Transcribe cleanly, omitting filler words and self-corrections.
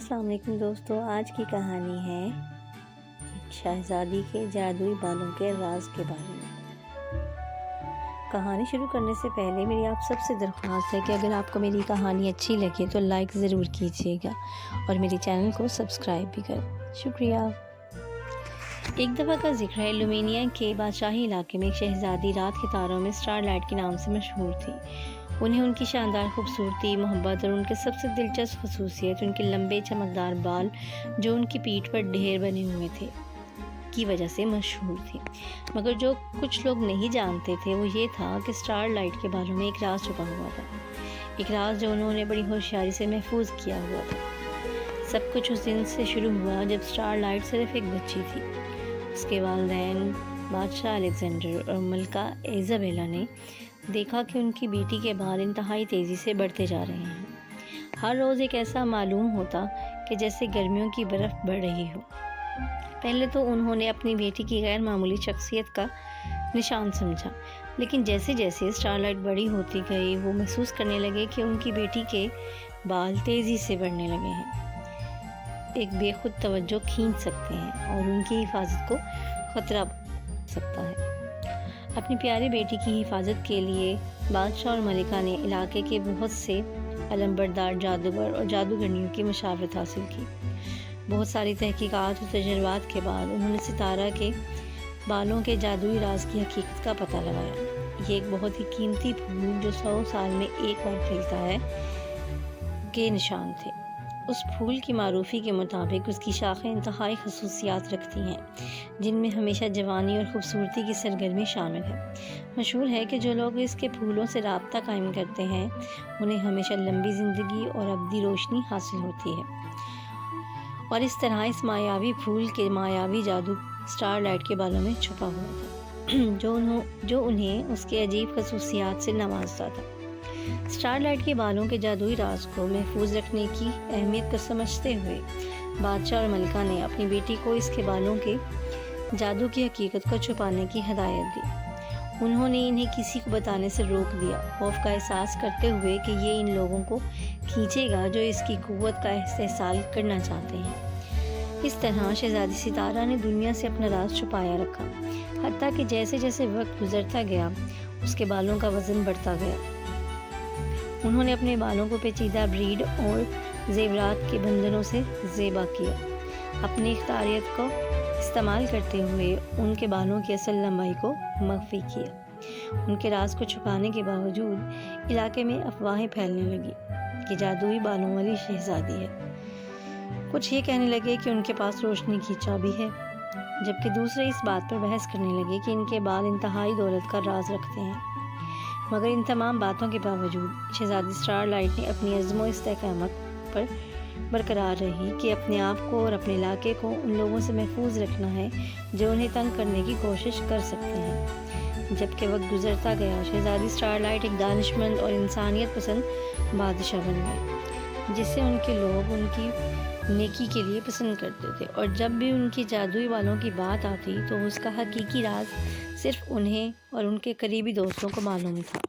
السلام علیکم دوستو، آج کی کہانی ہے ایک شہزادی کے جادوئی بالوں کے راز کے بارے میں۔ کہانی شروع کرنے سے پہلے میری آپ سب سے درخواست ہے کہ اگر آپ کو میری کہانی اچھی لگے تو لائک ضرور کیجیے گا اور میری چینل کو سبسکرائب بھی کریں، شکریہ۔ ایک دفعہ کا ذکر ہے، لومینیا کے بادشاہی علاقے میں ایک شہزادی رات کے تاروں میں اسٹار لائٹ کے نام سے مشہور تھی۔ انہیں ان کی شاندار خوبصورتی، محبت اور ان کے سب سے دلچسپ خصوصیت ان کے لمبے چمکدار بال جو ان کی پیٹھ پر ڈھیر بنے ہوئے تھے کی وجہ سے مشہور تھی۔ مگر جو کچھ لوگ نہیں جانتے تھے وہ یہ تھا کہ اسٹار لائٹ کے بالوں میں ایک راز چھپا ہوا تھا، ایک راز جو انہوں نے بڑی ہوشیاری سے محفوظ کیا ہوا تھا۔ سب کچھ اس دن سے شروع ہوا جب اسٹار لائٹ صرف ایک بچی تھی۔ اس کے والدین بادشاہ الیگزینڈر اور ملکہ ایزابیلا نے دیکھا کہ ان کی بیٹی کے بال انتہائی تیزی سے بڑھتے جا رہے ہیں۔ ہر روز ایک ایسا معلوم ہوتا کہ جیسے گرمیوں کی برف بڑھ رہی ہو۔ پہلے تو انہوں نے اپنی بیٹی کی غیر معمولی شخصیت کا نشان سمجھا، لیکن جیسے جیسے اسٹار لائٹ بڑی ہوتی گئی وہ محسوس کرنے لگے کہ ان کی بیٹی کے بال تیزی سے بڑھنے لگے ہیں، ایک بے خود توجہ کھینچ سکتے ہیں اور ان کی حفاظت کو خطرہ ہو سکتا ہے۔ اپنی پیاری بیٹی کی حفاظت کے لیے بادشاہ اور ملکہ نے علاقے کے بہت سے علمبردار جادوگر اور جادوگرنیوں کی مشاورت حاصل کی۔ بہت ساری تحقیقات اور تجربات کے بعد انہوں نے ستارہ کے بالوں کے جادوئی راز کی حقیقت کا پتہ لگایا۔ یہ ایک بہت ہی قیمتی پھول جو 100 سال میں ایک بار کھلتا ہے کے نشان تھے۔ اس پھول کی معروفی کے مطابق اس کی شاخیں انتہائی خصوصیات رکھتی ہیں جن میں ہمیشہ جوانی اور خوبصورتی کی سرگرمی شامل ہے۔ مشہور ہے کہ جو لوگ اس کے پھولوں سے رابطہ قائم کرتے ہیں انہیں ہمیشہ لمبی زندگی اور ابدی روشنی حاصل ہوتی ہے، اور اس طرح اس مایاوی پھول کے مایاوی جادو اسٹار لائٹ کے بالوں میں چھپا ہوا تھا جو انہیں اس کے عجیب خصوصیات سے نوازتا تھا۔ اسٹار لائٹ کے بالوں کے جادوئی راز کو محفوظ رکھنے کی اہمیت کو سمجھتے ہوئے بادشاہ اور ملکہ نے اپنی بیٹی کو اس کے بالوں کے جادو کی حقیقت کو چھپانے کی ہدایت دی۔ انہوں نے انہیں کسی کو بتانے سے روک دیا، خوف کا احساس کرتے ہوئے کہ یہ ان لوگوں کو کھینچے گا جو اس کی قوت کا استحصال کرنا چاہتے ہیں۔ اس طرح شہزادی ستارہ نے دنیا سے اپنا راز چھپایا رکھا، حتیٰ کہ جیسے جیسے وقت گزرتا گیا اس کے بالوں کا وزن بڑھتا گیا۔ انہوں نے اپنے بالوں کو پیچیدہ بریڈ اور زیورات کے بندھنوں سے زیبا کیا، اپنی اختیاریت کو استعمال کرتے ہوئے ان کے بالوں کی اصل لمبائی کو مخفی کیا۔ ان کے راز کو چھپانے کے باوجود علاقے میں افواہیں پھیلنے لگی کہ جادوئی بالوں والی شہزادی ہے۔ کچھ یہ کہنے لگے کہ ان کے پاس روشنی کی چابی ہے، جبکہ دوسرے اس بات پر بحث کرنے لگے کہ ان کے بال انتہائی دولت کا راز رکھتے ہیں۔ مگر ان تمام باتوں کے باوجود شہزادی اسٹار لائٹ نے اپنی عزم و استقامت پر برقرار رہی کہ اپنے آپ کو اور اپنے علاقے کو ان لوگوں سے محفوظ رکھنا ہے جو انہیں تنگ کرنے کی کوشش کر سکتے ہیں۔ جبکہ وقت گزرتا گیا شہزادی اسٹار لائٹ ایک دانش مند اور انسانیت پسند بادشاہ بن گئی، جسے ان کے لوگ ان کی نیکی کے لیے پسند کرتے تھے، اور جب بھی ان کی جادوئی بالوں کی بات آتی تو اس کا حقیقی راز صرف انہیں اور ان کے قریبی دوستوں کو معلوم تھا۔